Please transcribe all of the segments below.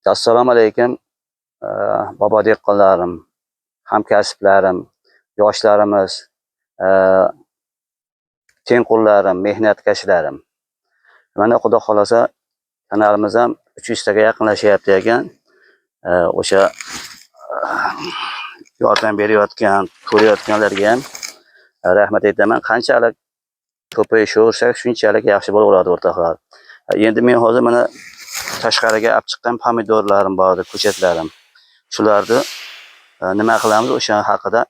Assalomu alaykum, bobo dehqonlarim, hamkasblarim, yoshlarimiz, tengqurlarim, mehnatkashlarim. Mana Xudo xolasa kanalimiz ham 300 taga yaqinlashyapti ekan. O'sha yordam berayotgan, ko'rayotganlarga ham rahmat aytaman. Qanchalik ko'payishaversak, shunchalik yaxshi bo'laveradi o'rtoqlar. Endi men hozir mana tashqariga olib chiqqan pomidorlarim bor edi, ko'chatlarim. Shularni nima qilamiz, o'sha haqida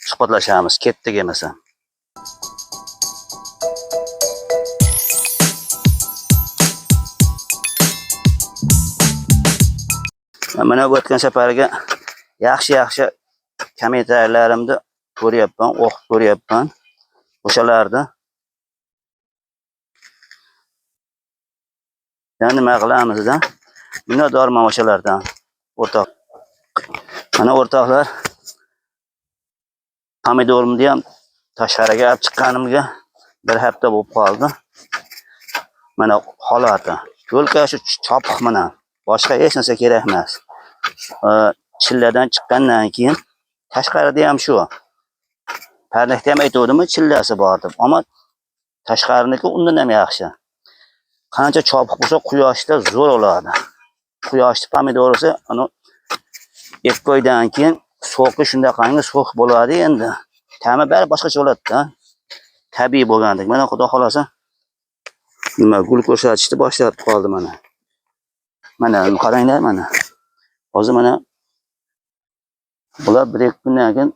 suhbatlashamiz. Ketdik emasa. Mana o'tgan safariga yaxshi kommentariyalarimni ko'ryapman, o'qib ko'ryapman. O'shalarni nima qilamiz-da? Minnatdorman o'shalardan, o'rtoq. Mana o'rtoqlar, pomidorimni ham tashqariga olib chiqqanimga bir hafta bo'lib qoldi. Mana holati. Ko'lka shu chopiq bilan, boshqa hech narsa kerak emas. Chilladan chiqqandan keyin tashqarida ham shu. Parnakda ham aytuvdim, chillasi bor deb. Ammo tashqariniki undan ham yaxshi. Qancha chopiq bo'lsa, quyoshda zo'r bo'ladi. Quyoshli pomidor esa, ana 2 oydan keyin so'qi shundaqangi so'q bo'ladi endi. Ta'mi bari boshqacha bo'ladi-da. Tabiiy bo'lgandek. Mana Xudo xolasa nima gul ko'rsatishni boshlab qoldi mana. Mana qaranglar mana. Hozir mana bular 1-2 kundan keyin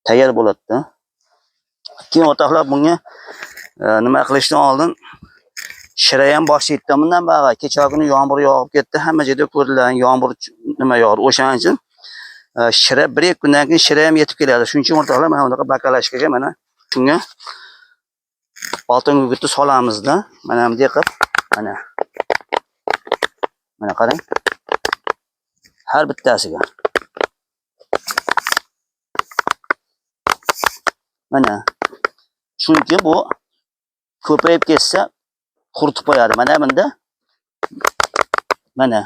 tayyor bo'ladi-da. Keyin o'rtoqlar bunga nima qilishdan oldin shira ham boshlaydi. Bundan bag'ay kecha kuni yomg'ir yog'ib ketdi, hamma joyda ko'rilgan yomg'ir nima yog'di. O'shaning uchun shira 1-2 kundan keyin shira ham yetib keladi. Shuning uchun o'rtoqlar mana bunaqa bakalashkaga mana shunga oltin gugurtni solamiz-da. Mana bunday qilib mana. Mana qarang. Har bittasiga. Mana. Chunki bu ko'payib ketsa quritib qo'yadi. Mana bunda. Mana.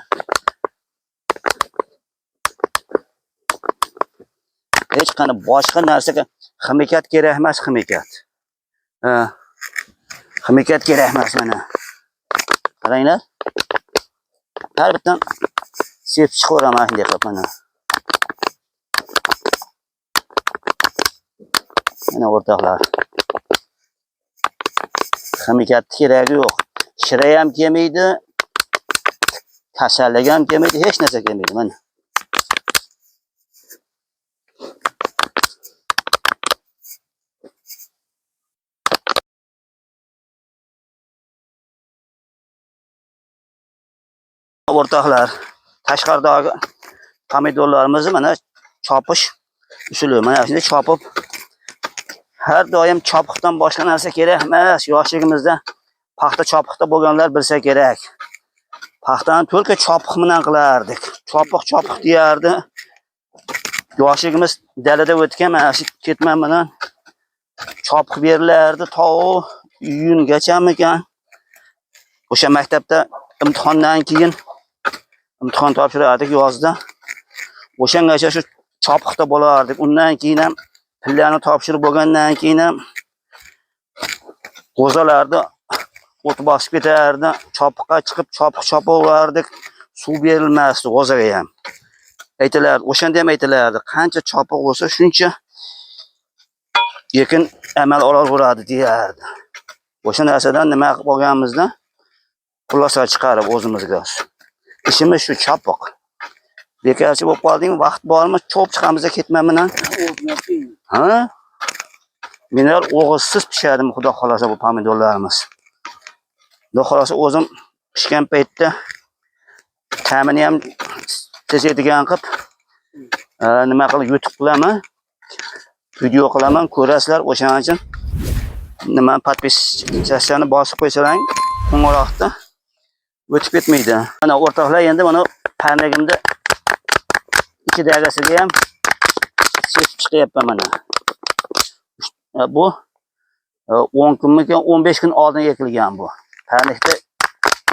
Hech qanday boshqa narsaga ximikat kerak emas, ximikat. Ximikat kerak emas mana. Qaranglar. Har bittan sepib chiqaraman shunday qilib mana. Mana o'rtoqlar. Ximikat keragi yo'q. Shira ham kelmaydi, kasallik ham kelmaydi, hech narsa kelmaydi mana. O'rtoqlar, tashqaridagi pomidorlarimizni mana chopish usuli. Mana shunday chopib, har doim chopiqdan boshqa narsa kerak emas. Yoshligimizda paxta chopiqda bo'lganlar bilsa kerak. Paxtani to'lka chopiq bilan qilardik. Chopiq deyardi. Yoshligimiz dalada o'tgan mana shu ketman bilan chopiq berilardi, to'g'ri iyungacha-mikan. O'sha maktabda imtihondan keyin imtihon topshirardik yozda. O'shangacha shu chopiqda bo'lardik. Undan keyin ham pillani topshirib bo'lgandan keyin ham g'o'zalarda o't bosib ketardi. Chopiqqa chiqib chopaverardik. Suv berilmasdi g'o'zaga ham. Aytilardi, o'shanda ham aytilardi, qancha chopiq bo'lsa shuncha ekin amal olaveradi deyardi. O'sha narsadan nima qilib olganimizda xulosa chiqarib o'zimizga. İşimiz shu chopiq. Bekarchi bo'lib qoldingmi, vaqt bormi, cho'p chiqamizda ketmayman. Ha? Mineral o'g'izsiz pishadimi, xudo xolasa bu pomidorlarimiz. Xudo xolasa o'zim pishgan paytda ta'mini ham sezadigan qilib nima qilib YouTube qilaman, video qilaman, ko'rasizlar. O'shaning uchun nima podpisatsiyani bosib qo'ysalang, qo'ng'iroqda o'tib ketmaydi. Mana o'rtoqlar, endi mana parnagimda 2 dagasiga ham sepib chiqyapman mana. Bu 10 kunmi, 15 kun oldin ekilgan bu. Parnakda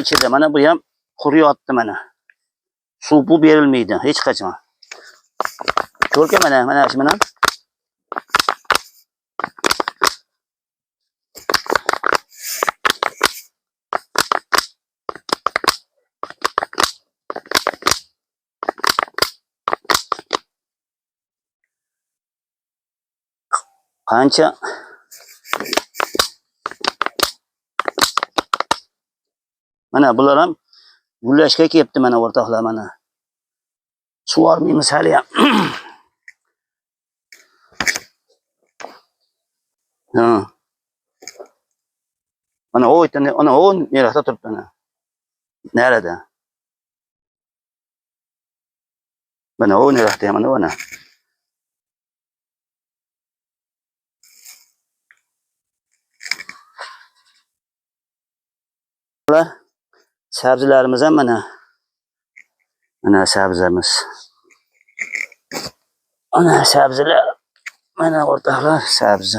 ichida mana bu ham quriyapti mana. Suv bu berilmaydi hech qachon. Ko'rka mana shu bilan. Qancha mana bular ham gullashga kelibdi mana o'rtoqlar mana. Suvarmaymiz hali ham. Ha. Mana o yerda, ana o nerada turibdi ana. Nerada? Mana o nerada mana ona. Sabzilarimiz ham mana. Mana sabzimiz. Ana sabzilar. Mana o'rtoqlar sabzi.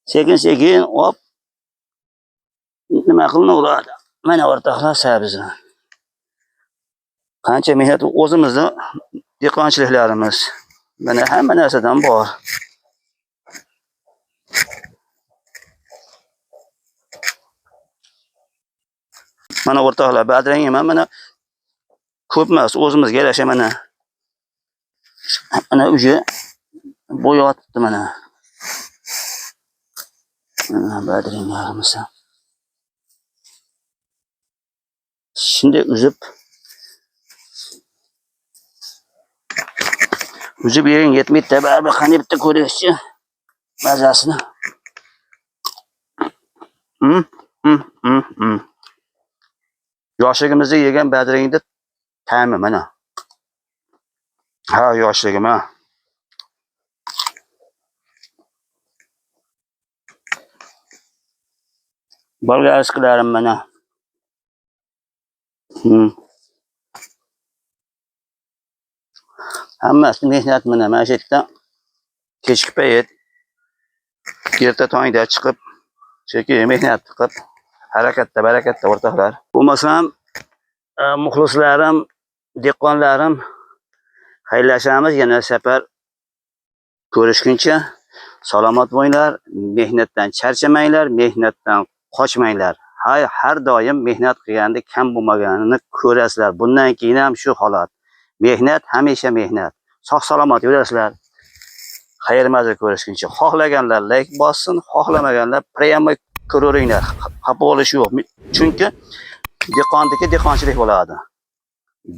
Sekin hop nima qilinaveradi? Mana o'rtoqlar sabzi. Qancha mehnat o'zimizni dehqonchiliklarimiz. Mana hamma narsadan bor. Mana o'rtoqlar badrang ham mana ko'p emas, o'zimizga yarasha mana. Mana uje bo'yotibdi mana. Mana badringlarimiz. Shunday uzib yerin yetmaydi, baribir qanday bitta ko'rishchi mazasini. Yoshligimizda yegan badringni ta'mi mana. Ha, yoshligim ha. Bolgarskilarim mana. Hammasi mehnat mana. Mana shu yerda kechki payt erta tongda chiqib, cheki mehnat qilib, harakatda o'rtoqlar. Bo'lmasam muxlislarim, dehqonlarim xayrlashamiz, yana safar ko'rishguncha salomat bo'linglar, mehnatdan charchamanglar, mehnatdan qochmanglar. Har doim mehnat qilganda kam bo'lmaganini ko'rasizlar. Bundan keyin ham shu holat. Mehnat hamisha mehnat. Sog' salomat yurasizlar. Xayrimizni ko'rishguncha. Xohlaganlar like bossin, xohlamaganlar prямо ko'raveringlar. Xafa bo'lish yo'q. Chunki dehqonniki dehqonchilik bo'ladi.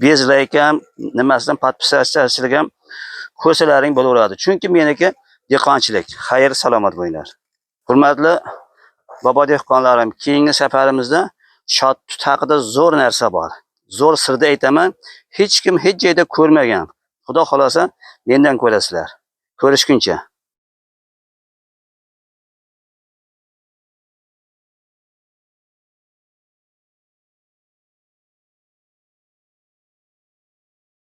Bez like ham, nimasidan podpisatsiyachilik ham ko'rsalaring bo'laveradi. Chunki meniki dehqonchilik. Xayr salomat bo'linglar. Hurmatli bobo dehqonlarim, keyingi safarimizda shotut haqida zo'r narsa bor. Zo'r sirda aytaman, hech kim hech joyda ko'rmagan. Xudo xolasa mendan ko'rasizlar. Ko'rishguncha.